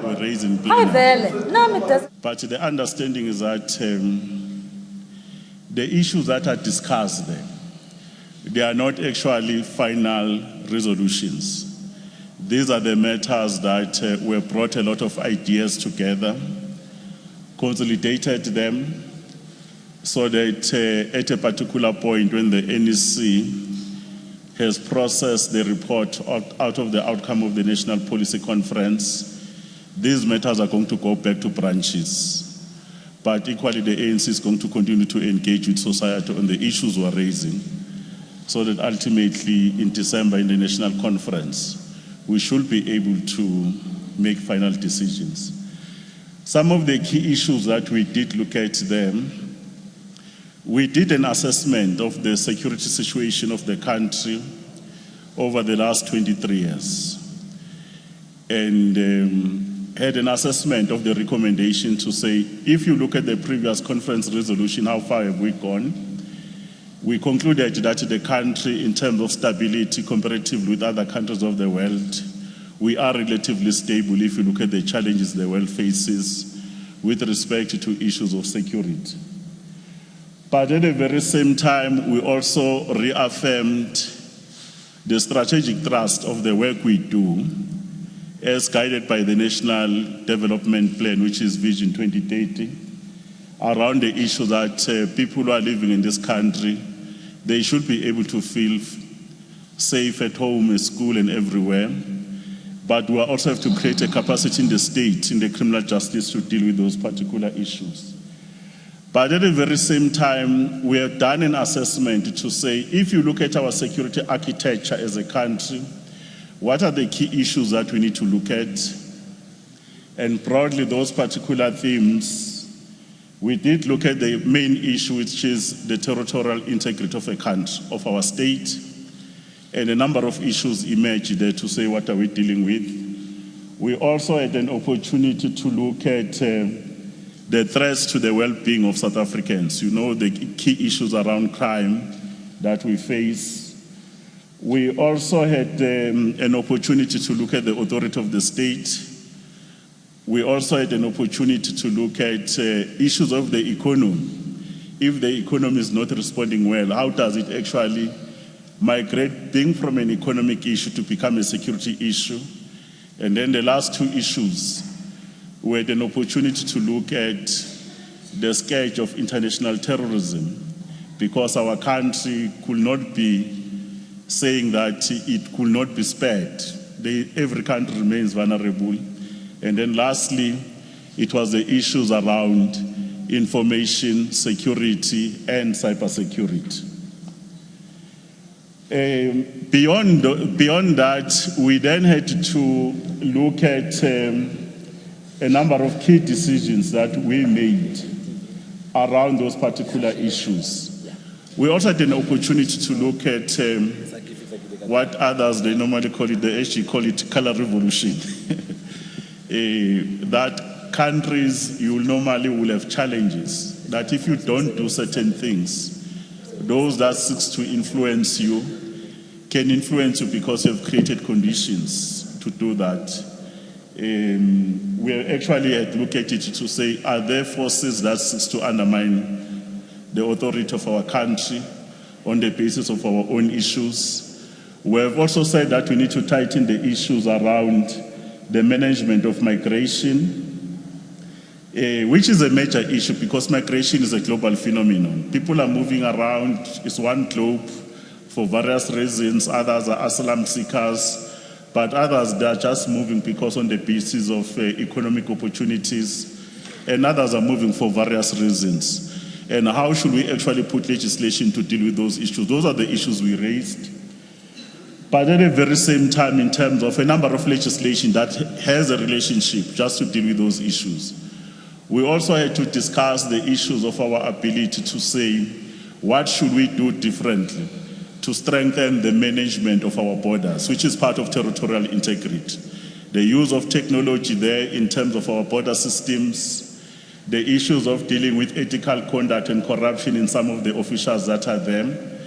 were raised in Hi, plenary. Vele. No, it doesn't. But the understanding is that the issues that are discussed there, they are not actually final resolutions. These are the matters that were brought a lot of ideas together, consolidated them, so that at a particular point when the NEC has processed the report out of the outcome of the National Policy Conference, these matters are going to go back to branches. But equally, the ANC is going to continue to engage with society on the issues we're raising, so that ultimately in December in the National Conference, we should be able to make final decisions. Some of the key issues that we did look at them, we did an assessment of the security situation of the country over the last 23 years, and had an assessment of the recommendation to say, if you look at the previous conference resolution, how far have we gone? We concluded that the country, in terms of stability comparatively with other countries of the world, we are relatively stable if you look at the challenges the world faces with respect to issues of security. But at the very same time, we also reaffirmed the strategic thrust of the work we do as guided by the National Development Plan, which is Vision 2030, around the issue that people who are living in this country, they should be able to feel safe at home, at school, and everywhere. But we also have to create a capacity in the state, in the criminal justice, to deal with those particular issues. But at the very same time, we have done an assessment to say, if you look at our security architecture as a country, what are the key issues that we need to look at? And broadly, those particular themes, we did look at the main issue, which is the territorial integrity of a country, of our state, and a number of issues emerged there to say, what are we dealing with? We also had an opportunity to look at the threats to the well-being of South Africans. You know, the key issues around crime that we face. We also had an opportunity to look at the authority of the state. We also had an opportunity to look at issues of the economy. If the economy is not responding well, how does it actually migrate, being from an economic issue to become a security issue? And then the last two issues, we had an opportunity to look at the scourge of international terrorism, because our country could not be saying that it could not be spared. Every country remains vulnerable. And then lastly, it was the issues around information security and cybersecurity. Beyond that, we then had to look at a number of key decisions that we made around those particular issues. We also had an opportunity to look at what others, they normally call it, they actually call it color revolution. That countries, you normally will have challenges, that if you don't do certain things, those that seek to influence you can influence you because you've created conditions to do that. We actually had to look at it to say, are there forces that seek to undermine the authority of our country on the basis of our own issues? We have also said that we need to tighten the issues around the management of migration, which is a major issue because migration is a global phenomenon. People are moving around, it's one globe for various reasons. Others are asylum seekers, but others, they are just moving because on the basis of economic opportunities, and others are moving for various reasons. And how should we actually put legislation to deal with those issues? Those are the issues we raised. But at the very same time, in terms of a number of legislation that has a relationship just to deal with those issues, we also had to discuss the issues of our ability to say, what should we do differently to strengthen the management of our borders, which is part of territorial integrity. The use of technology there in terms of our border systems, the issues of dealing with ethical conduct and corruption in some of the officials that are there,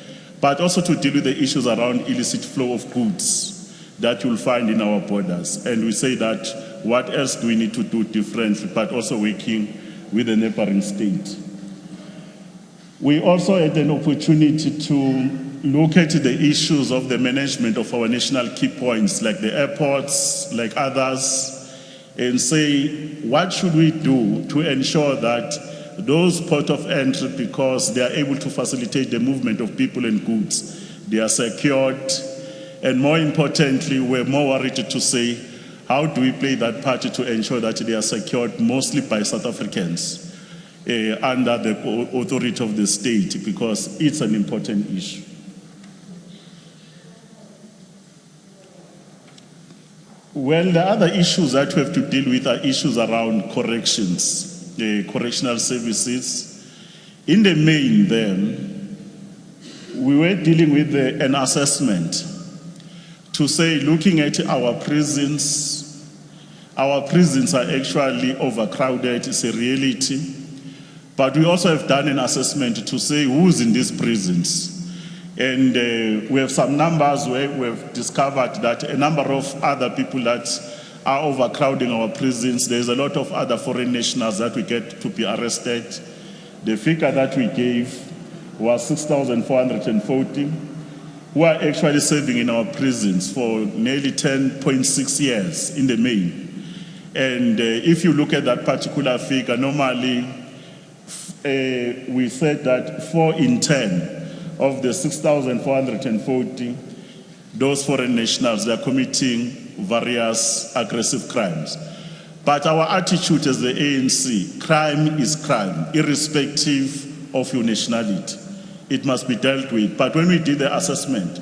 but also to deal with the issues around illicit flow of goods that you'll find in our borders. And we say that what else do we need to do differently, but also working with the neighboring state. We also had an opportunity to look at the issues of the management of our national key points, like the airports, like others, and say, what should we do to ensure that those port of entry, because they are able to facilitate the movement of people and goods, they are secured. And more importantly, we're more worried to say, how do we play that part to ensure that they are secured mostly by South Africans under the authority of the state, because it's an important issue. Well, the other issues that we have to deal with are issues around corrections, correctional services. In the main then, we were dealing with an assessment to say, looking at our prisons are actually overcrowded, it's a reality. But we also have done an assessment to say who's in these prisons. And we have some numbers where we have discovered that a number of other people that are overcrowding our prisons, there's a lot of other foreign nationals that we get to be arrested. The figure that we gave was 6,440 who are actually serving in our prisons for nearly 10.6 years in the main. And if you look at that particular figure, normally we said that 4 in 10 of the 6,440, those foreign nationals, they're committing various aggressive crimes. But our attitude as the ANC, crime is crime, irrespective of your nationality. It must be dealt with. But when we did the assessment,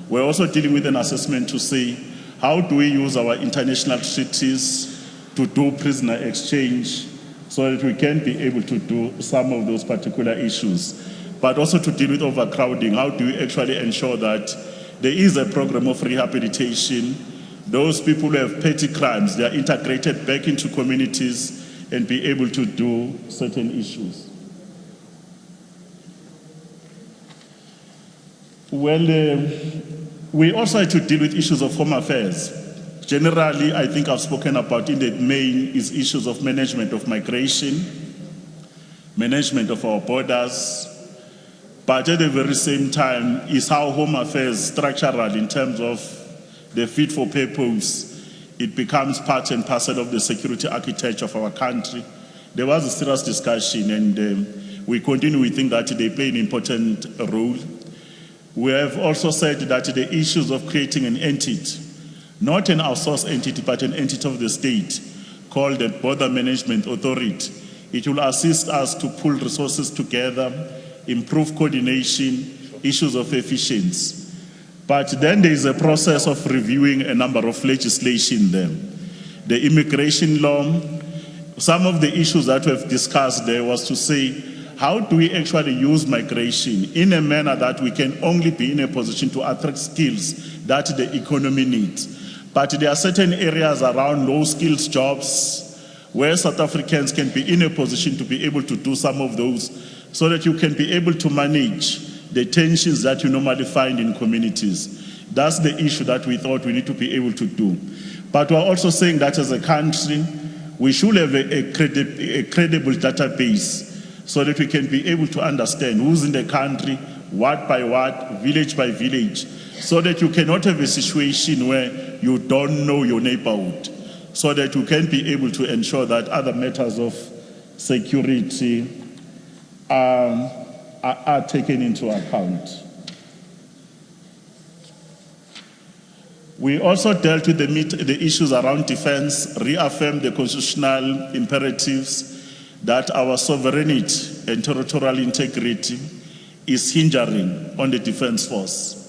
we're also dealing with an assessment to say, how do we use our international treaties to do prisoner exchange so that we can be able to do some of those particular issues? But also to deal with overcrowding, how do we actually ensure that there is a program of rehabilitation? Those people who have petty crimes, they are integrated back into communities and be able to do certain issues. Well, we also had to deal with issues of home affairs. Generally, I think I've spoken about in the main is issues of management of migration, management of our borders, but at the very same time is how home affairs structural in terms of the fit for purpose. It becomes part and parcel of the security architecture of our country. There was a serious discussion, and we continue, we think that they play an important role. We have also said that the issues of creating an entity, not an outsourced entity, but an entity of the state called the Border Management Authority. It will assist us to pull resources together, improve coordination, issues of efficiency. But then there is a process of reviewing a number of legislation there. The immigration law, some of the issues that we've discussed there was to say, how do we actually use migration in a manner that we can only be in a position to attract skills that the economy needs? But there are certain areas around low skills jobs where South Africans can be in a position to be able to do some of those, so that you can be able to manage the tensions that you normally find in communities. That's the issue that we thought we need to be able to do. But we're also saying that as a country, we should have a credible database so that we can be able to understand who's in the country, what by what, village by village, so that you cannot have a situation where you don't know your neighborhood, so that you can be able to ensure that other matters of security are taken into account. We also dealt with the issues around defense, reaffirmed the constitutional imperatives that our sovereignty and territorial integrity is hindering on the defense force.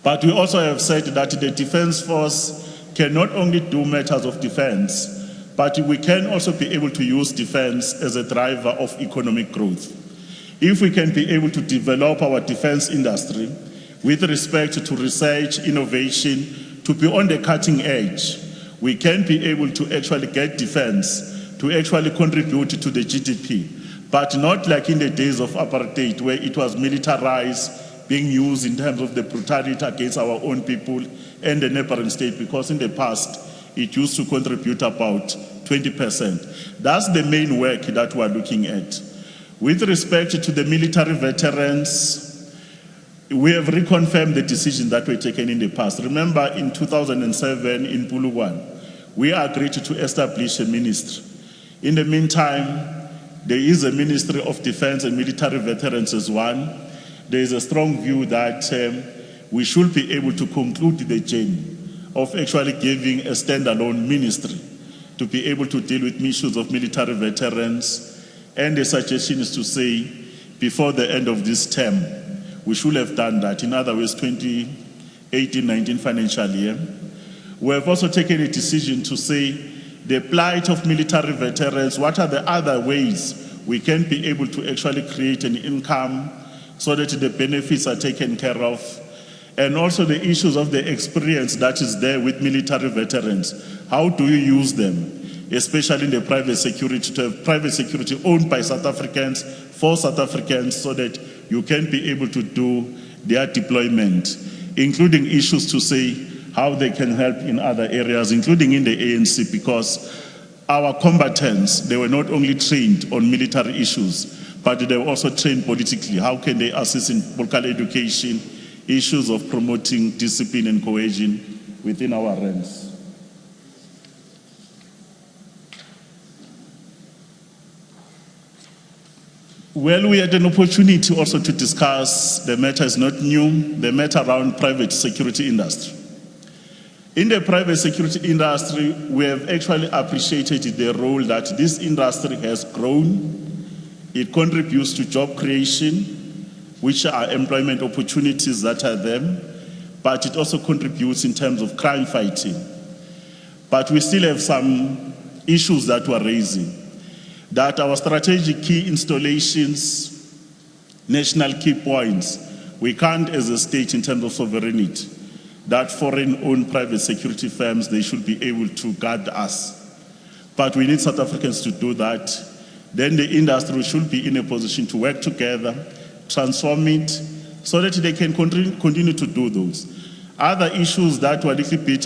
But we also have said that the defense force can not only do matters of defense, but we can also be able to use defense as a driver of economic growth. If we can be able to develop our defense industry with respect to research, innovation, to be on the cutting edge, we can be able to actually get defense to actually contribute to the GDP, but not like in the days of apartheid where it was militarized, being used in terms of the brutality against our own people and the neighboring state, because in the past it used to contribute about 20%. That's the main work that we're looking at. With respect to the military veterans, we have reconfirmed the decisions that were taken in the past. Remember, in 2007 in Polokwane, we agreed to establish a ministry. In the meantime, there is a Ministry of Defense and Military Veterans as one. There is a strong view that we should be able to conclude the journey of actually giving a standalone ministry to be able to deal with issues of military veterans. And the suggestion is to say, before the end of this term, we should have done that. In other words, 2018-19 financial year. We have also taken a decision to say, the plight of military veterans, what are the other ways we can be able to actually create an income so that the benefits are taken care of, and also the issues of the experience that is there with military veterans. How do you use them, especially in the private security, to have private security owned by South Africans, for South Africans, so that you can be able to do their deployment, including issues to say how they can help in other areas, including in the ANC, because our combatants, they were not only trained on military issues, but they were also trained politically. How can they assist in political education, issues of promoting discipline and cohesion within our ranks? Well, we had an opportunity also to discuss, the matter is not new, the matter around private security industry. In the private security industry, we have actually appreciated the role that this industry has grown. It contributes to job creation, which are employment opportunities that are there, but it also contributes in terms of crime fighting. But we still have some issues that we're raising, that our strategic key installations, national key points, we can't as a state in terms of sovereignty, that foreign-owned private security firms, they should be able to guard us. But we need South Africans to do that. Then the industry should be in a position to work together, transform it, so that they can continue to do those. Other issues that we're a little bit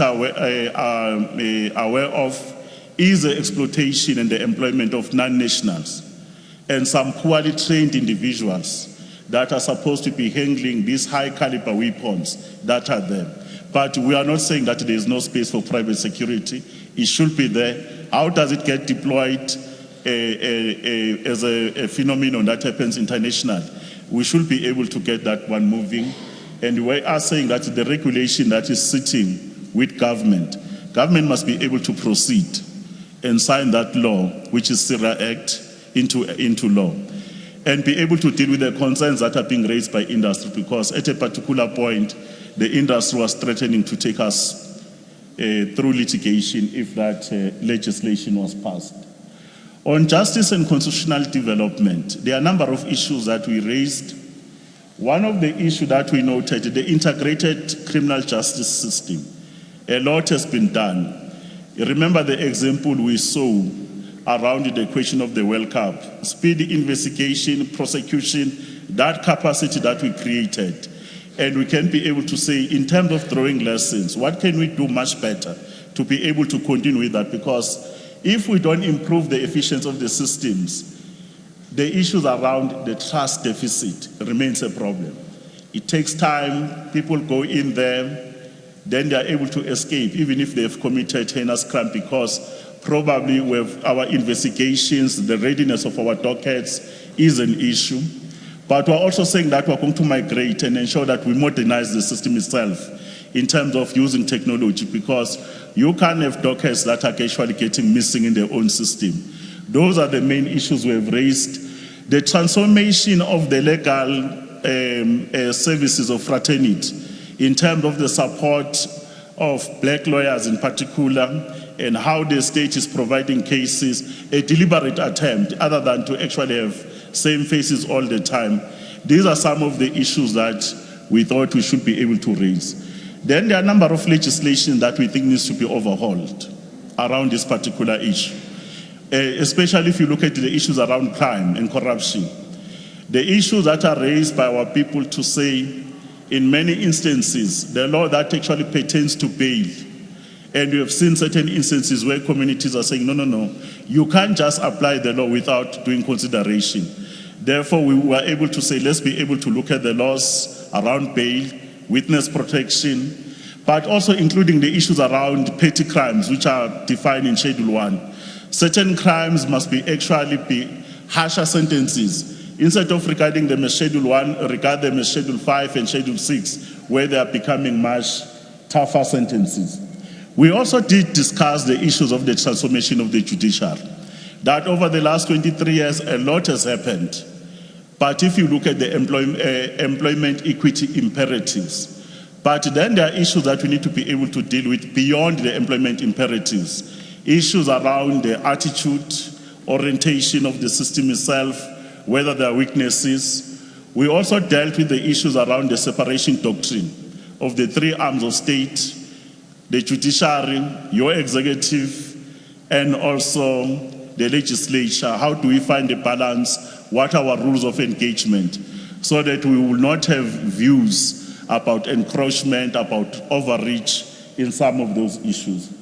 aware of is the exploitation and the employment of non-nationals and some poorly trained individuals that are supposed to be handling these high-caliber weapons that are there. But we are not saying that there is no space for private security. It should be there. How does it get deployed as a phenomenon that happens internationally? We should be able to get that one moving. And we are saying that the regulation that is sitting with government must be able to proceed and sign that law, which is SIRA Act, into law, and be able to deal with the concerns that are being raised by industry, because at a particular point, the industry was threatening to take us through litigation if that legislation was passed. On justice and constitutional development, there are a number of issues that we raised. One of the issues that we noted, the integrated criminal justice system. A lot has been done. Remember the example we saw around the question of the World Cup. Speedy investigation, prosecution, that capacity that we created. And we can be able to say, in terms of drawing lessons, what can we do much better to be able to continue with that? Because if we don't improve the efficiency of the systems, the issues around the trust deficit remains a problem. It takes time, people go in there, then they are able to escape, even if they've committed heinous crime, because probably with our investigations, the readiness of our dockets is an issue. But we're also saying that we're going to migrate and ensure that we modernize the system itself in terms of using technology, because you can't have dockets that are actually getting missing in their own system. Those are the main issues we have raised. The transformation of the legal services of fraternity in terms of the support of black lawyers in particular, and how the state is providing cases, a deliberate attempt, other than to actually have same faces all the time. These are some of the issues that we thought we should be able to raise. Then there are a number of legislation that we think needs to be overhauled around this particular issue, especially if you look at the issues around crime and corruption. The issues that are raised by our people to say, in many instances, the law that actually pertains to bail, and we have seen certain instances where communities are saying, no, you can't just apply the law without doing consideration. Therefore, we were able to say, let's be able to look at the laws around bail, witness protection, but also including the issues around petty crimes, which are defined in Schedule 1. Certain crimes must be harsher sentences. Instead of regarding them as Schedule 1, regard them as Schedule 5 and Schedule 6, where they are becoming much tougher sentences. We also did discuss the issues of the transformation of the judiciary. That over the last 23 years, a lot has happened. But if you look at the employment equity imperatives, but then there are issues that we need to be able to deal with beyond the employment imperatives. Issues around the attitude, orientation of the system itself, whether there are weaknesses. We also dealt with the issues around the separation doctrine of the three arms of state, the judiciary, your executive, and also the legislature. How do we find a balance? What are our rules of engagement? So that we will not have views about encroachment, about overreach in some of those issues.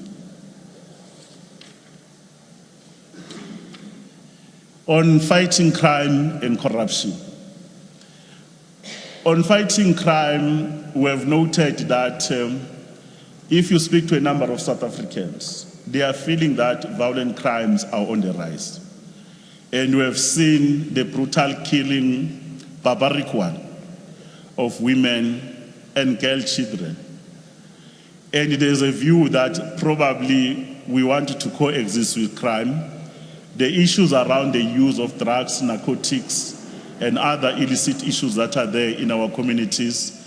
On fighting crime and corruption. On fighting crime, we have noted that if you speak to a number of South Africans, they are feeling that violent crimes are on the rise. And we have seen the brutal killing, barbaric one, of women and girl children. And there's a view that probably we want to coexist with crime. The issues around the use of drugs, narcotics, and other illicit issues that are there in our communities,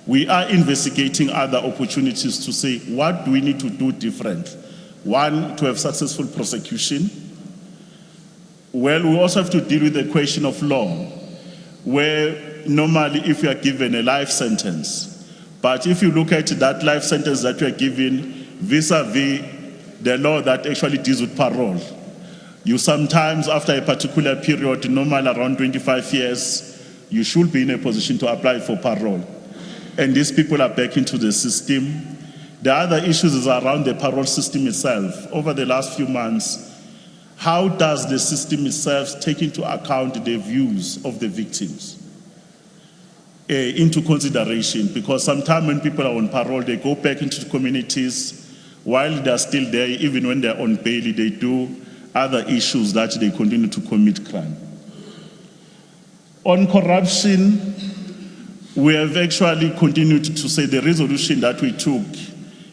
we are investigating other opportunities to say, what do we need to do different? One, to have successful prosecution. Well, we also have to deal with the question of law, where normally if you are given a life sentence, but if you look at that life sentence that you are given vis-a-vis the law that actually deals with parole, you sometimes, after a particular period, normally around 25 years, you should be in a position to apply for parole. And these people are back into the system. The other issues is around the parole system itself. Over the last few months, how does the system itself take into account the views of the victims into consideration? Because sometimes when people are on parole, they go back into the communities. While they're still there, even when they're on bail, they do other issues that they continue to commit crime. On corruption, we have actually continued to say the resolution that we took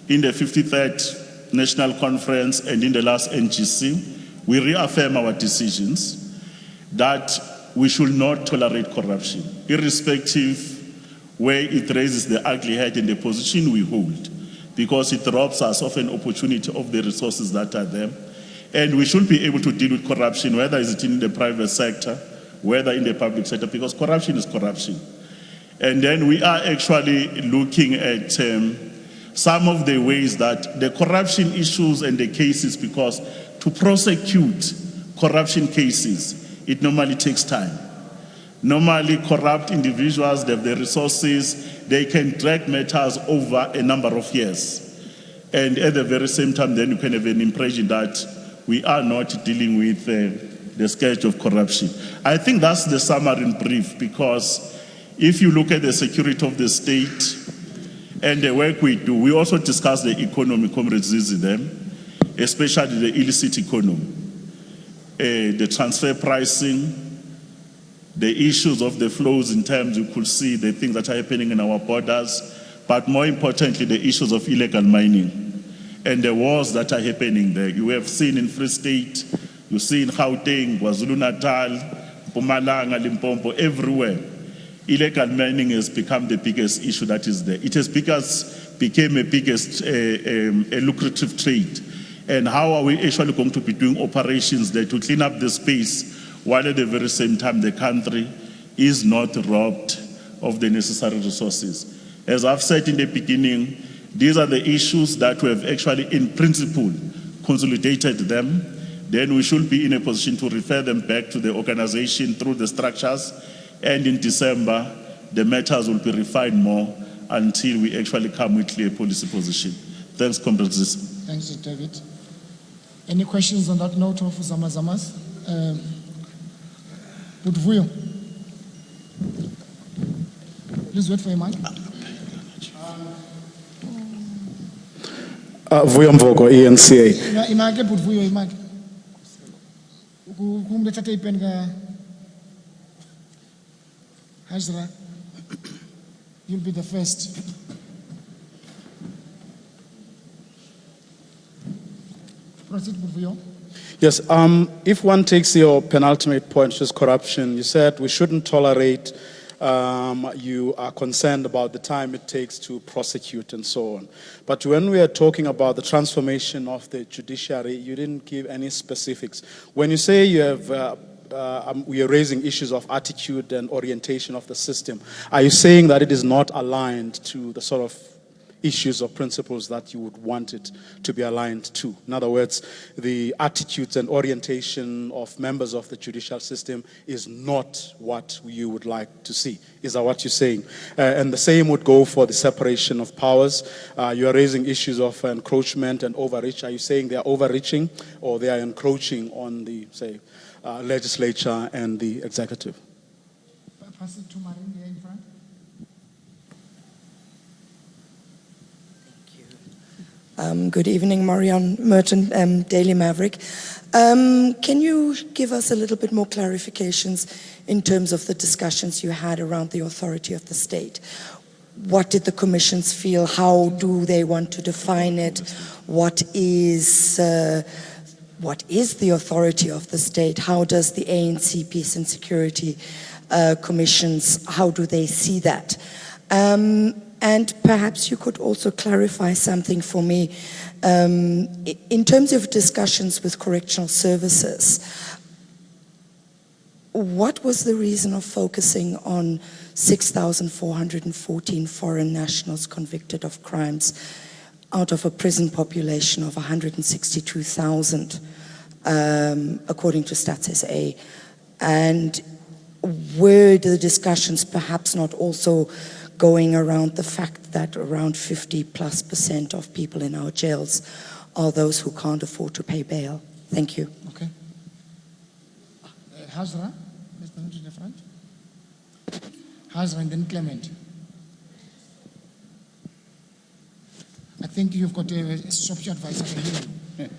in the 53rd National Conference and in the last NGC, we reaffirm our decisions that we should not tolerate corruption, irrespective where it raises the ugly head in the position we hold, because it robs us of an opportunity of the resources that are there. And we should be able to deal with corruption, whether it's in the private sector, whether in the public sector, because corruption is corruption. And then we are actually looking at some of the ways that the corruption issues and the cases, because to prosecute corruption cases, it normally takes time. Normally, corrupt individuals, they have the resources, they can drag matters over a number of years. And at the very same time, then you can have an impression that we are not dealing with the scourge of corruption. I think that's the summary in brief, because if you look at the security of the state and the work we do, we also discuss the economy, comrades them, especially the illicit economy, the transfer pricing, the issues of the flows in terms, you could see the things that are happening in our borders, but more importantly, the issues of illegal mining and the wars that are happening there. You have seen in Free State, you see in Gauteng, KwaZulu-Natal, Mpumalanga, Limpopo, everywhere. Illegal mining has become the biggest issue that is there. It has became a biggest a lucrative trade. And how are we actually going to be doing operations there to clean up the space, while at the very same time the country is not robbed of the necessary resources? As I've said in the beginning, these are the issues that we have actually, in principle, consolidated them. Then we should be in a position to refer them back to the organization through the structures. And in December, the matters will be refined more until we actually come with clear policy position. Thanks, Comrade Zisa. Thanks, David. Any questions on that note of Zamazamas? Budvuyo. Please wait for your mic. Vuyo Mvoko, ENCA. Image Budvuyo, image. Kumlethatha ipen ka Hajra. You'll be the first. Proceed, Budvuyo. Yes, if one takes your penultimate point, which is corruption, you said we shouldn't tolerate, you are concerned about the time it takes to prosecute and so on. But when we are talking about the transformation of the judiciary, you didn't give any specifics. When you say you have, we are raising issues of attitude and orientation of the system, are you saying that it is not aligned to the sort of issues or principles that you would want it to be aligned to? In other words, the attitudes and orientation of members of the judicial system is not what you would like to see. Is that what you're saying? And the same would go for the separation of powers. You are raising issues of encroachment and overreach. Are you saying they are overreaching or they are encroaching on the, say, legislature and the executive? Pass it to Marin here in front. Good evening, Marion Merton, Daily Maverick. Can you give us a little bit more clarifications in terms of the discussions you had around the authority of the state? What did the commissions feel? How do they want to define it? What is the authority of the state? How does the ANC Peace and Security Commissions, how do they see that? And perhaps you could also clarify something for me. In terms of discussions with correctional services, what was the reason of focusing on 6,414 foreign nationals convicted of crimes out of a prison population of 162,000, according to Stats SA? And were the discussions perhaps not also going around the fact that around 50+% of people in our jails are those who can't afford to pay bail? Thank you. Okay. Hazra, Mr. to the front. Hazra and then Clement. I think you've got a software advisor for you.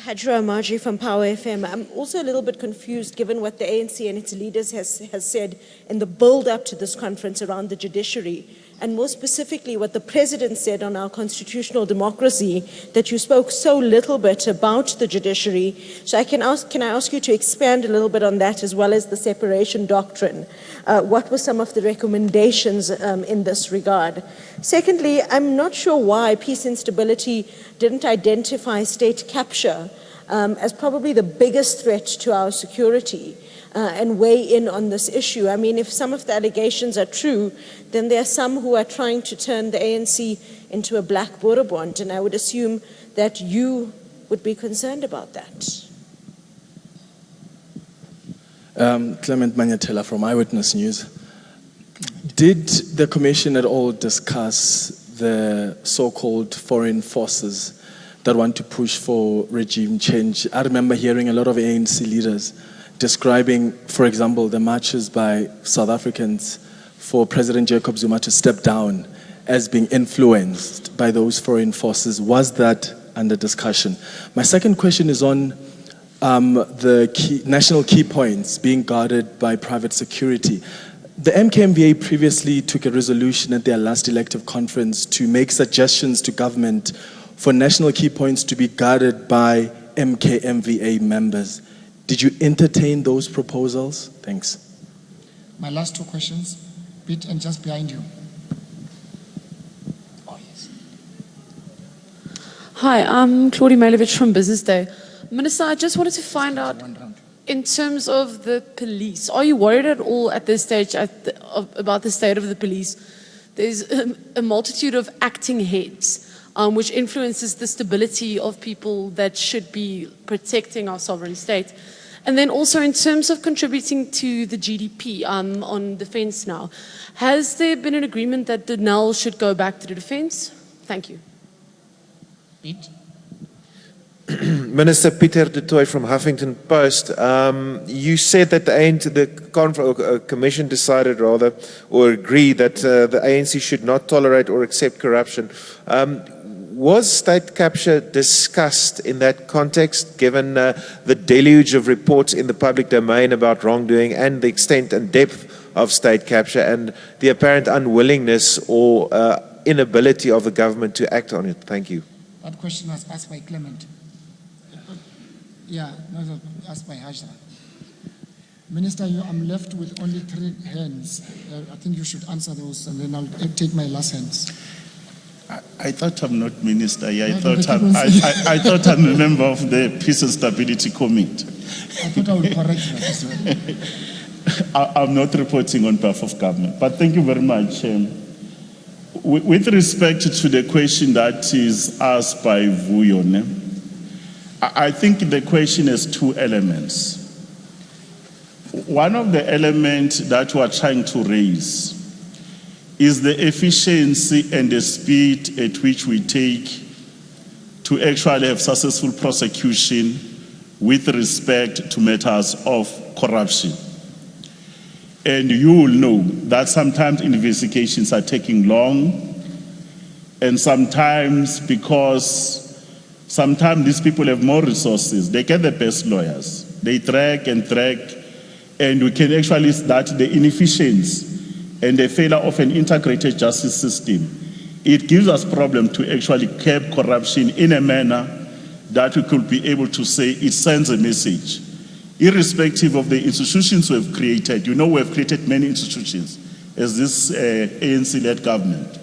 Hajra Amaji from Power FM. I'm also a little bit confused given what the ANC and its leaders has said in the build-up to this conference around the judiciary, and more specifically what the President said on our constitutional democracy, that you spoke so little bit about the judiciary. So can I ask you to expand a little bit on that, as well as the separation doctrine? What were some of the recommendations in this regard? Secondly, I'm not sure why Peace and Stability didn't identify state capture as probably the biggest threat to our security and weigh in on this issue. I mean, if some of the allegations are true, then there are some who are trying to turn the ANC into a black Boerebond, and I would assume that you would be concerned about that. Clement Manyatela from Eyewitness News. Did the Commission at all discuss the so-called foreign forces that want to push for regime change? I remember hearing a lot of ANC leaders describing, for example, the marches by South Africans for President Jacob Zuma to step down as being influenced by those foreign forces. Was that under discussion? My second question is on the national key points being guarded by private security. The MKMVA previously took a resolution at their last elective conference to make suggestions to government for national key points to be guarded by MKMVA members. Did you entertain those proposals? Thanks. My last two questions, Pete, and just behind you. Oh, yes. Hi, I'm Claudia Malevich from Business Day. Minister, I just wanted to find out, in terms of the police, are you worried at all at this stage about the state of the police? There's a multitude of acting heads, which influences the stability of people that should be protecting our sovereign state. And then also in terms of contributing to the GDP on defense now, has there been an agreement that Denel should go back to the defense? Thank you. Pete? Minister Peter de Tooy from Huffington Post. You said that the commission decided rather, or agreed that the ANC should not tolerate or accept corruption. Was state capture discussed in that context, given the deluge of reports in the public domain about wrongdoing and the extent and depth of state capture and the apparent unwillingness or inability of the government to act on it? Thank you. That question was asked by Clement. Yeah, no, asked by Hajra. Minister, I'm left with only 3 hands. I think you should answer those, and then I'll take my last hands. I thought I'm not minister. I No, I thought I'm a member of the Peace and Stability Committee. I thought I would correct that as well. I'm not reporting on behalf of government, but thank you very much. With respect to the question that is asked by Vuyone, I think the question has 2 elements. One of the elements that we are trying to raise is the efficiency and the speed at which we take to actually have successful prosecution with respect to matters of corruption. And you will know that sometimes investigations are taking long, and sometimes because sometimes these people have more resources, they get the best lawyers, they track, and we can actually start the inefficiency and the failure of an integrated justice system. It gives us problem to actually curb corruption in a manner that we could be able to say it sends a message. Irrespective of the institutions we have created, you know we have created many institutions as this ANC-led government.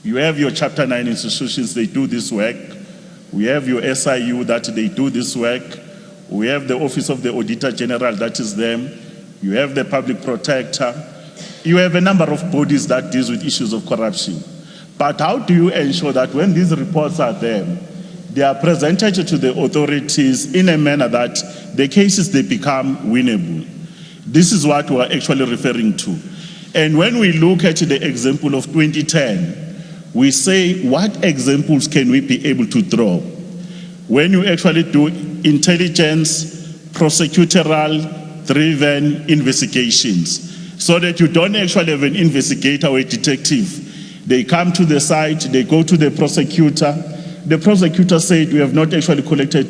You have your Chapter 9 institutions, they do this work. We have your SIU that they do this work. We have the Office of the Auditor General that is them. You have the Public Protector. You have a number of bodies that deal with issues of corruption. But how do you ensure that when these reports are there, they are presented to the authorities in a manner that the cases, they become winnable? This is what we are actually referring to. And when we look at the example of 2010, we say, what examples can we be able to draw? When you actually do intelligence, prosecutorial-driven investigations, so that you don't actually have an investigator or a detective. They come to the site, they go to the prosecutor. The prosecutor said, we have not actually collected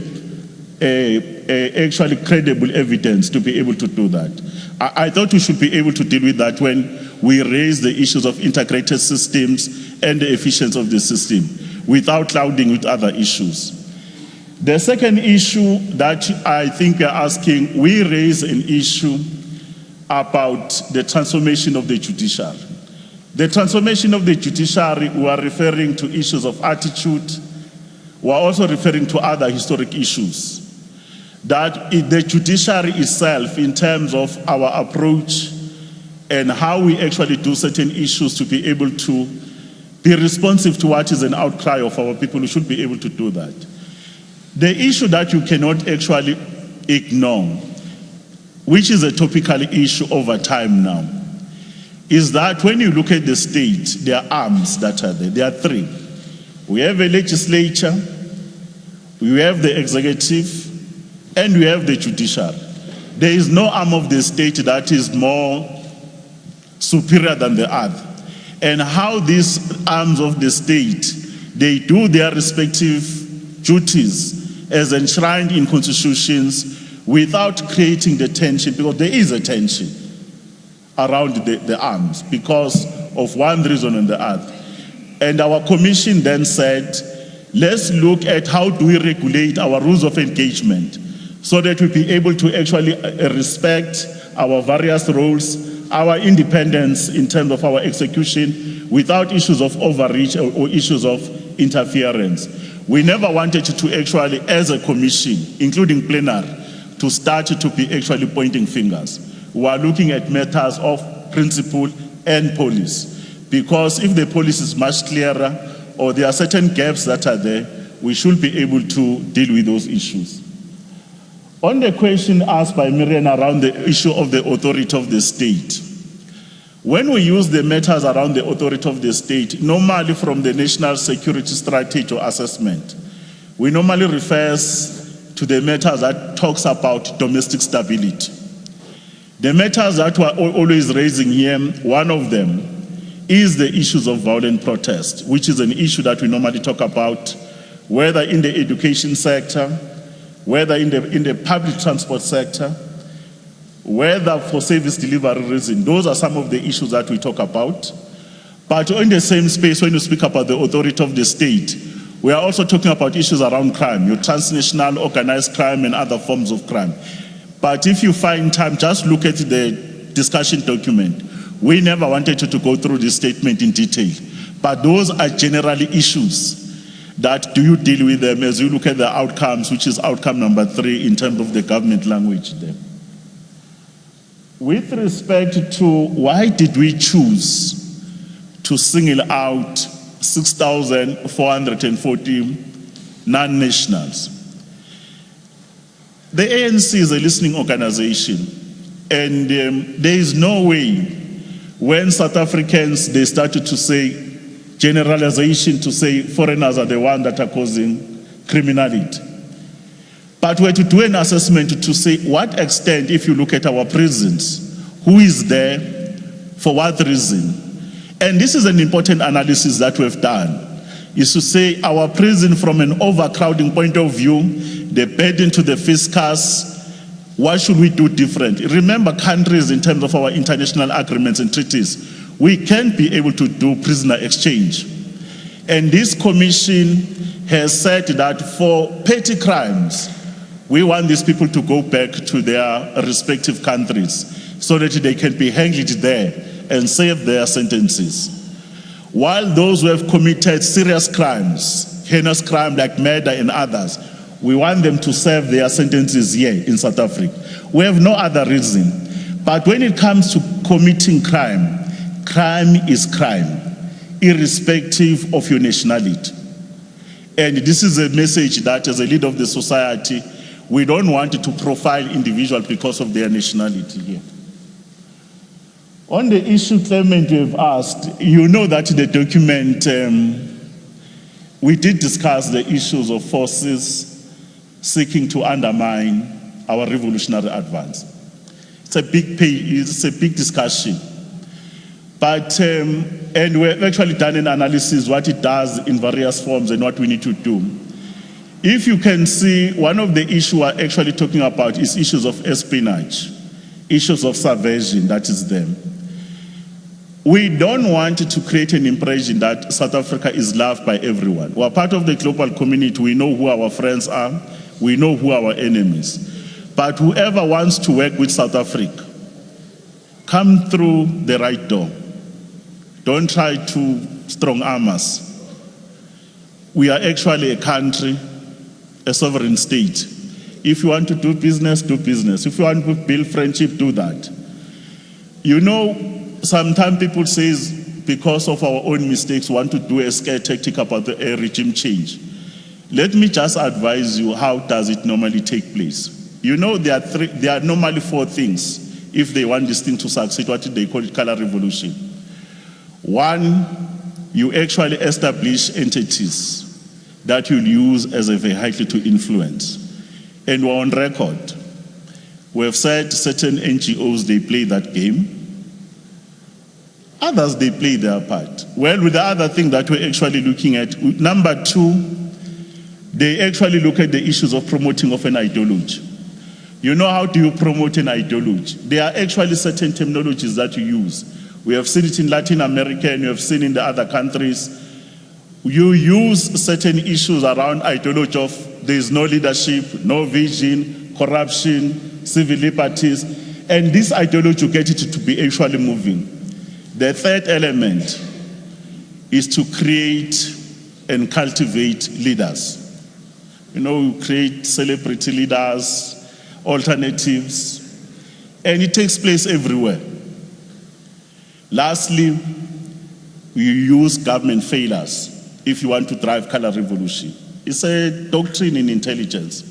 actually credible evidence to be able to do that. I thought we should be able to deal with that when we raise the issues of integrated systems and the efficiency of the system without clouding with other issues. The second issue that I think you're asking, we raise an issue about the transformation of the judiciary. The transformation of the judiciary, we are referring to issues of attitude. We are also referring to other historic issues. That the judiciary itself, in terms of our approach and how we actually do certain issues to be able to be responsive to what is an outcry of our people, we should be able to do that. The issue that you cannot actually ignore, which is a topical issue over time now, is that when you look at the state, there are arms that are there. There are 3. We have a legislature, we have the executive, and we have the judiciary. There is no arm of the state that is more superior than the other. And how these arms of the state, they do their respective duties as enshrined in constitutions without creating the tension, because there is a tension around the arms because of one reason and the other. And our commission then said, let's look at how do we regulate our rules of engagement so that we be able to actually respect our various roles, our independence in terms of our execution without issues of overreach or issues of interference. We never wanted to actually, as a commission, including plenary, to start to be actually pointing fingers. We are looking at matters of principle and policy. Because if the policy is much clearer or there are certain gaps that are there, we should be able to deal with those issues. On the question asked by Miriam around the issue of the authority of the state, when we use the matters around the authority of the state, normally from the National Security Strategy or Assessment, we normally refer to the matters that talks about domestic stability. The matters that we're always raising here, one of them is the issues of violent protest, which is an issue that we normally talk about, whether in the education sector, whether in the public transport sector, whether for service delivery reason. Those are some of the issues that we talk about. But in the same space, when you speak about the authority of the state, we are also talking about issues around crime, your transnational organized crime and other forms of crime. But if you find time, just look at the discussion document. We never wanted to go through this statement in detail. But those are generally issues that do you deal with them as you look at the outcomes, which is outcome number 3 in terms of the government language there. With respect to why did we choose to single out 6,440 non-nationals? The ANC is a listening organization, and there is no way when South Africans, they started to say generalization, to say foreigners are the ones that are causing criminality. But we had to do an assessment to say what extent, if you look at our prisons, who is there, for what reason. And this is an important analysis that we've done, is to say our prison from an overcrowding point of view, the burden to the fiscus, what should we do different? Remember, countries in terms of our international agreements and treaties, we can't be able to do prisoner exchange. And this commission has said that for petty crimes, we want these people to go back to their respective countries so that they can be hanged there and serve their sentences. While those who have committed serious crimes, heinous crime like murder and others, we want them to serve their sentences here in South Africa. We have no other reason. But when it comes to committing crime, crime is crime, irrespective of your nationality. And this is a message that as a leader of the society, we don't want to profile individuals because of their nationality here. On the issue Clement you have asked, you know that the document, we did discuss the issues of forces seeking to undermine our revolutionary advance. It's a big discussion. But, and we've actually done an analysis what it does in various forms and what we need to do. If you can see, one of the issues we're actually talking about is issues of espionage, issues of subversion, that is them. We don't want to create an impression that South Africa is loved by everyone. We're part of the global community. We know who our friends are. We know who our enemies. But whoever wants to work with South Africa, come through the right door. Don't try to strong arm us. We are actually a country, a sovereign state. If you want to do business, do business. If you want to build friendship, do that. You know, sometimes people say because of our own mistakes, we want to do a scare tactic about a regime change. Let me just advise you, how does it normally take place? You know, there are normally 4 things if they want this thing to succeed, what they call it color revolution. 1, you actually establish entities that you'll use as a vehicle to influence. And we're on record. We have said certain NGOs, they play that game. Others, they play their part. Well, with the other thing that we're actually looking at, number 2, they actually look at the issues of promoting of an ideology. You know, how do you promote an ideology? There are actually certain terminologies that you use. We have seen it in Latin America and you have seen in the other countries. You use certain issues around ideology of there is no leadership, no vision, corruption, civil liberties, and this ideology you get it to be actually moving. The third element is to create and cultivate leaders. You know, you create celebrity leaders, alternatives, and it takes place everywhere. Lastly, you use government failures if you want to drive color revolution. It's a doctrine in intelligence.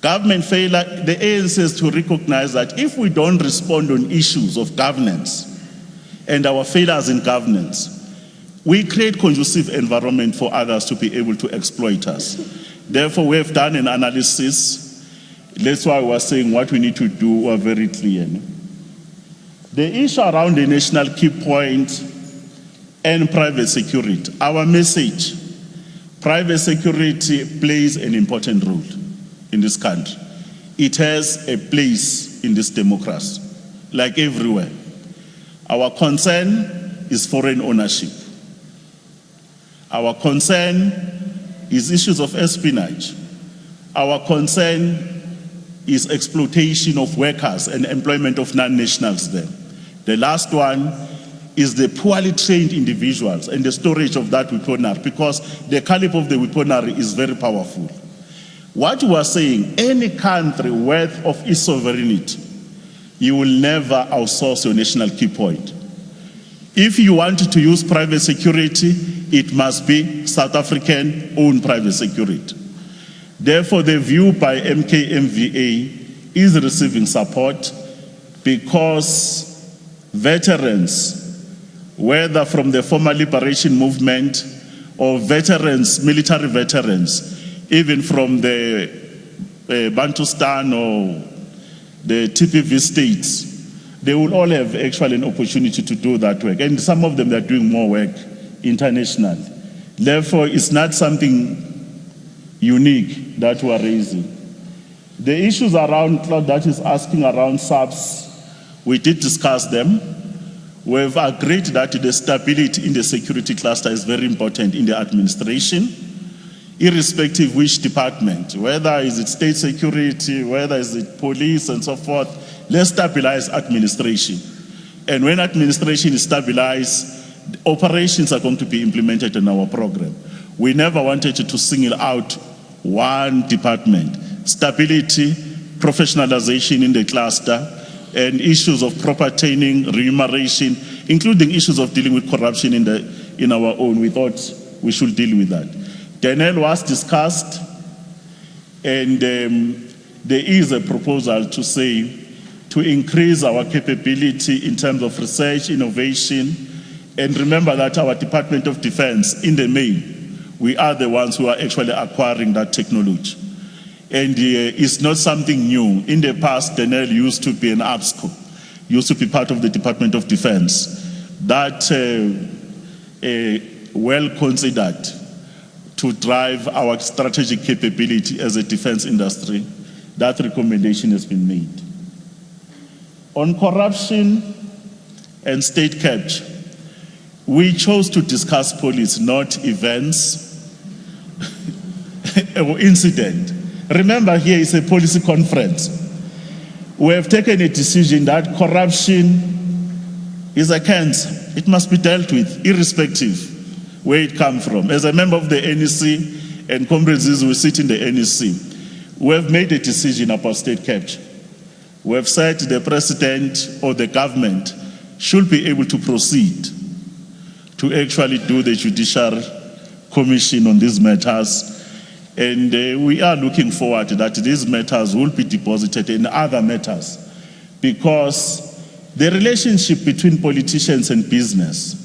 Government failure, the ANC is to recognize that if we don't respond on issues of governance and our failures in governance, we create conducive environment for others to be able to exploit us. Therefore, we have done an analysis. That's why we're saying what we need to do are very clear. The issue around the national key point and private security. Our message, private security plays an important role in this country. It has a place in this democracy, like everywhere. Our concern is foreign ownership. Our concern is issues of espionage. Our concern is exploitation of workers and employment of non-nationals there. The last one is the poorly trained individuals and the storage of that weaponry, because the caliber of the weaponry is very powerful. What you are saying, any country worth of its sovereignty, you will never outsource your national key point. If you want to use private security, it must be South African owned private security. Therefore, the view by MKMVA is receiving support, because veterans, whether from the former liberation movement or veterans, military veterans, even from the Bantustan or the TPV states, they will all have actually an opportunity to do that work. And some of them are doing more work internationally. Therefore, it's not something unique that we are raising. The issues around Claude that is asking around SAPS, we did discuss them. We've agreed that the stability in the security cluster is very important in the administration, irrespective which department, whether is it state security, whether is it police and so forth. Let's stabilize administration. And when administration is stabilized, operations are going to be implemented in our program. We never wanted to single out one department. Stability, professionalization in the cluster, and issues of proper training, remuneration, including issues of dealing with corruption in our own. We thought we should deal with that. Denel was discussed, and there is a proposal to say to increase our capability in terms of research, innovation, and remember that our Department of Defense, in the main, we are the ones who are actually acquiring that technology. And it's not something new. In the past, Denel used to be an ABSCO, used to be part of the Department of Defense. That well considered to drive our strategic capability as a defense industry. That recommendation has been made. On corruption and state capture, we chose to discuss policy, not events or incident. Remember, here is a policy conference. We have taken a decision that corruption is a cancer. It must be dealt with, irrespective where it comes from. As a member of the NEC, and comrades who sit in the NEC, we have made a decision about state capture. We have said the president or the government should be able to proceed to actually do the judicial commission on these matters. And we are looking forward that these matters will be deposited in other matters, because the relationship between politicians and business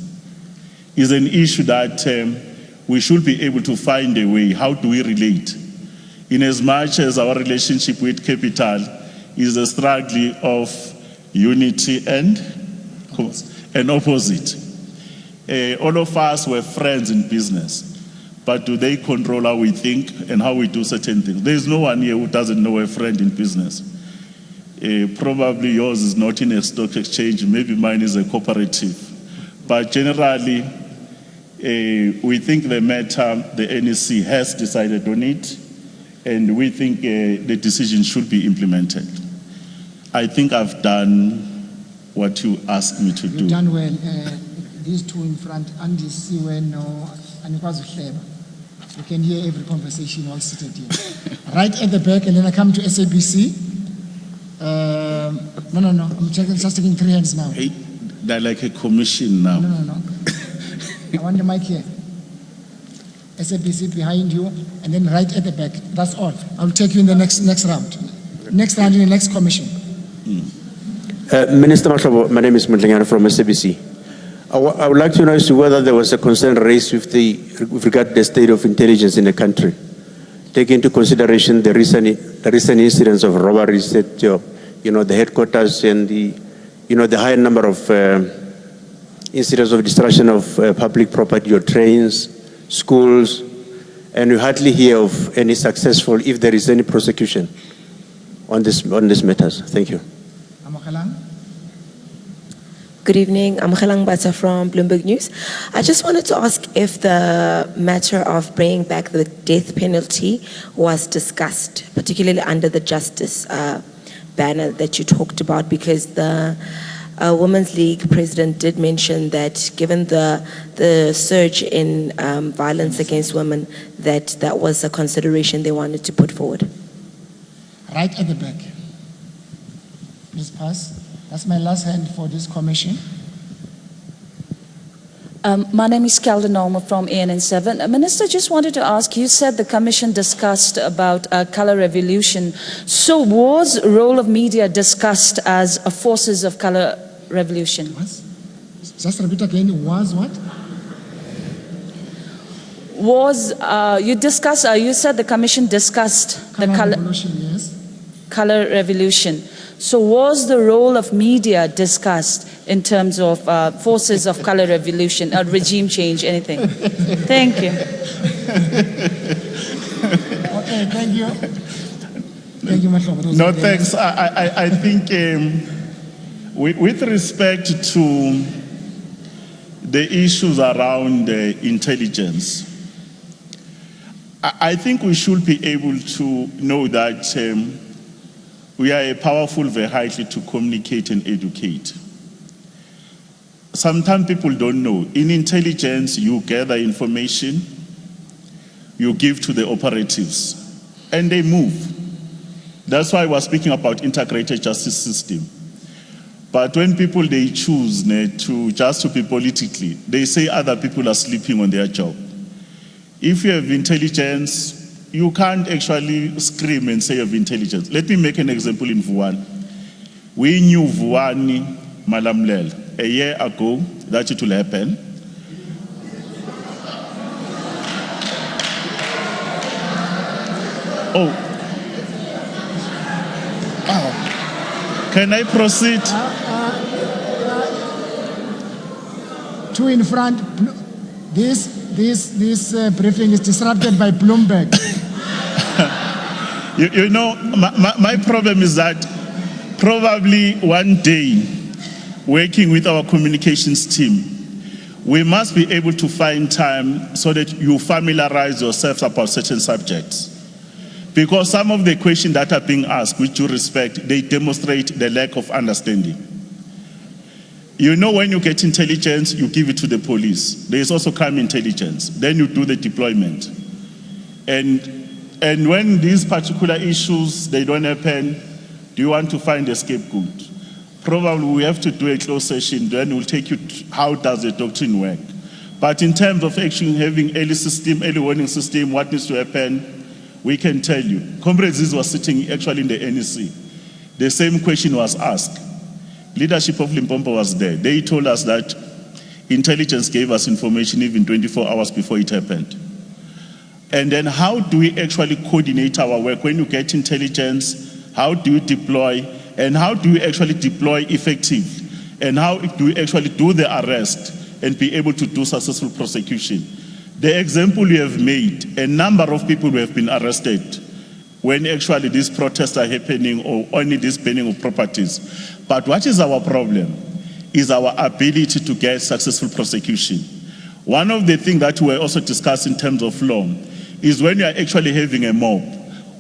is an issue that we should be able to find a way. How do we relate? In as much as our relationship with capital is a struggle of unity and opposite. All of us were friends in business, but do they control how we think and how we do certain things? There's no one here who doesn't know a friend in business. Probably yours is not in a stock exchange, maybe mine is a cooperative. But generally, we think the matter, the NEC has decided on it, and we think the decision should be implemented. I think I've done what you asked me to do. You've done well. These two in front, Andy Siweno, Anikwazi Hleba. You can hear every conversation while seated here. Right at the back, and then I come to SABC. No, I'm just taking 3 hands now. Hey, they're like a commission now. No. I want the mic here. SABC behind you, and then right at the back. That's all. I'll take you in the next round. Next round in the next commission. Minister Mahlobo, my name is Mutlinyana from SABC. I would like to know as to whether there was a concern raised with regard to the state of intelligence in the country, taking into consideration the recent incidents of robberies at the headquarters and the high number of incidents of destruction of public property, your trains, schools, and we hardly hear of any successful, if there is any prosecution on these matters. Thank you. Amakhalang? Good evening, I'm Khalang Bata from Bloomberg News. I just wanted to ask if the matter of bringing back the death penalty was discussed, particularly under the justice banner that you talked about, because the Women's League president did mention that given the surge in violence against women, that was a consideration they wanted to put forward. Right at the back. Please pass. That's my last hand for this commission. My name is Kelda Noma from ANN7. Minister, just wanted to ask, you said the commission discussed about color revolution. So was role of media discussed as a forces of color revolution? Was? Just repeat again, was what? Was, you said the commission discussed the color revolution, yes. Color revolution. So was the role of media discussed in terms of forces of color revolution, or regime change, anything? Thank you. Okay, thank you. Thank you, Mahlobo. No, thanks. I think with respect to the issues around intelligence, I think we should be able to know that we are a powerful vehicle to communicate and educate. Sometimes people don't know. In intelligence, you gather information, you give to the operatives, and they move. That's why we're speaking about integrated justice system. But when people, they choose just to be politically, they say other people are sleeping on their job. If you have intelligence, you can't actually scream and say you have intelligence. Let me make an example in Vuwani. We knew Vuwani Malamlel a year ago that it will happen. Oh. Wow. Can I proceed? Two in front. This briefing is disrupted by Bloomberg. You know, my problem is that probably one day, working with our communications team, we must be able to find time so that you familiarize yourselves about certain subjects. Because some of the questions that are being asked, with due respect, they demonstrate the lack of understanding. You know, when you get intelligence, you give it to the police. There is also crime intelligence. Then you do the deployment. And when these particular issues, they don't happen, do you want to find a scapegoat? Probably we have to do a closed session, then we'll take you to how does the doctrine work. But in terms of actually having early warning system, what needs to happen, we can tell you. Comrade Ziz was sitting actually in the NEC. The same question was asked. Leadership of Limpopo was there. They told us that intelligence gave us information even 24 hours before it happened. And then how do we actually coordinate our work? When you get intelligence, how do you deploy? And how do you actually deploy effectively? And how do we actually do the arrest and be able to do successful prosecution? The example you have made, a number of people who have been arrested when actually these protests are happening or only this burning of properties. But what is our problem is our ability to get successful prosecution. One of the things that we're also discussing in terms of law is when you're actually having a mob,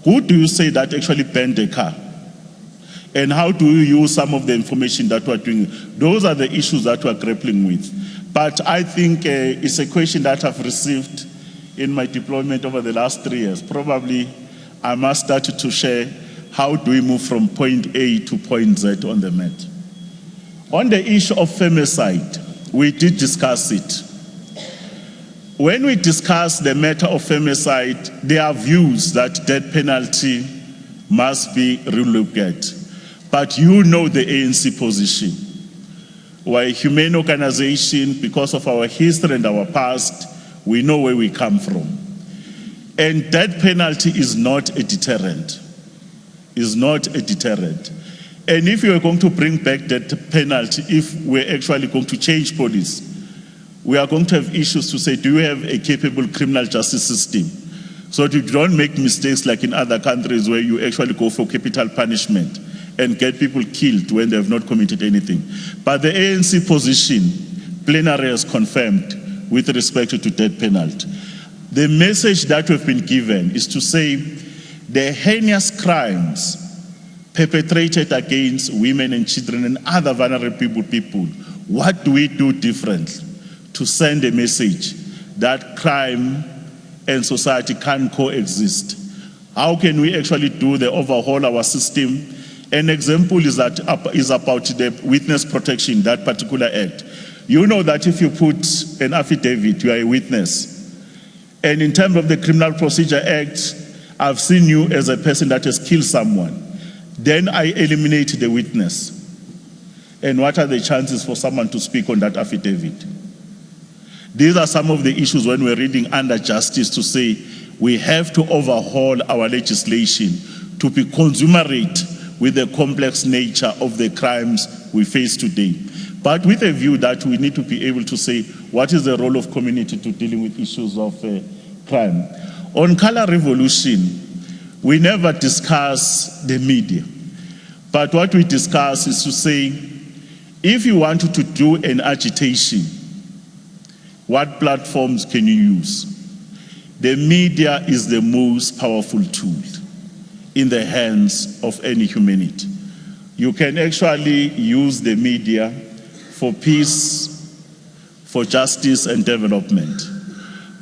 who do you say that actually burned the car? And how do you use some of the information that we're doing? Those are the issues that we're grappling with. But I think it's a question that I've received in my deployment over the last 3 years. Probably I must start to share how do we move from point A to point Z on the map. On the issue of femicide, we did discuss it. When we discuss the matter of femicide, there are views that death penalty must be relooked at. But you know the ANC position. We're a humane organization. Because of our history and our past, we know where we come from. And death penalty is not a deterrent. Is not a deterrent. And if you are going to bring back death penalty, if we're actually going to change police, we are going to have issues to say, do you have a capable criminal justice system? So that you don't make mistakes like in other countries where you actually go for capital punishment and get people killed when they have not committed anything. But the ANC position, plenary has confirmed with respect to death penalty. The message that we've been given is to say the heinous crimes perpetrated against women and children and other vulnerable people, what do we do differently to send a message that crime and society can coexist? How can we actually do the overhaul our system? An example is about the witness protection, that particular act. You know that if you put an affidavit, you are a witness. And in terms of the Criminal Procedure Act, I've seen you as a person that has killed someone. Then I eliminate the witness. And what are the chances for someone to speak on that affidavit? These are some of the issues when we're reading under justice to say we have to overhaul our legislation to be consummate with the complex nature of the crimes we face today. But with a view that we need to be able to say what is the role of community to dealing with issues of crime. On color revolution, we never discuss the media. But what we discuss is to say, if you wanted to do an agitation, what platforms can you use? The media is the most powerful tool in the hands of any humanity. You can actually use the media for peace, for justice and development.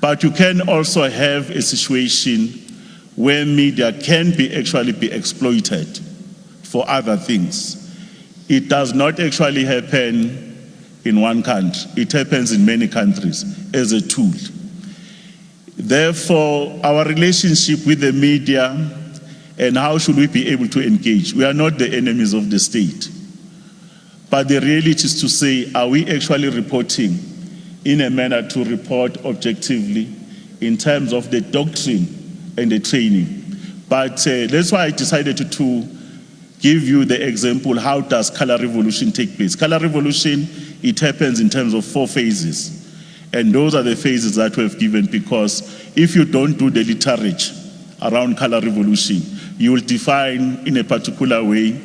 But you can also have a situation where media can actually be exploited for other things. It does not actually happen in one country. It happens in many countries as a tool. Therefore, our relationship with the media and how should we be able to engage? We are not the enemies of the state. But the reality is to say, are we actually reporting in a manner to report objectively in terms of the doctrine and the training? But that's why I decided to give you the example, how does color revolution take place? Color revolution, it happens in terms of 4 phases. And those are the phases that we have given, because if you don't do the literature around color revolution, you will define in a particular way,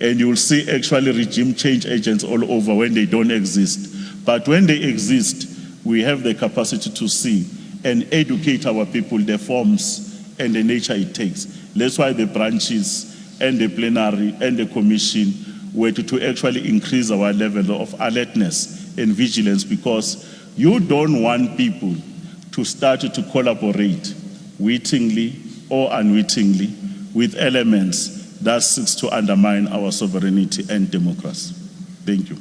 and you will see actually regime change agents all over when they don't exist. But when they exist, we have the capacity to see and educate our people the forms and the nature it takes. That's why the branches and the plenary and the commission were to actually increase our level of alertness and vigilance, because you don't want people to start to collaborate wittingly or unwittingly with elements that seeks to undermine our sovereignty and democracy. Thank you.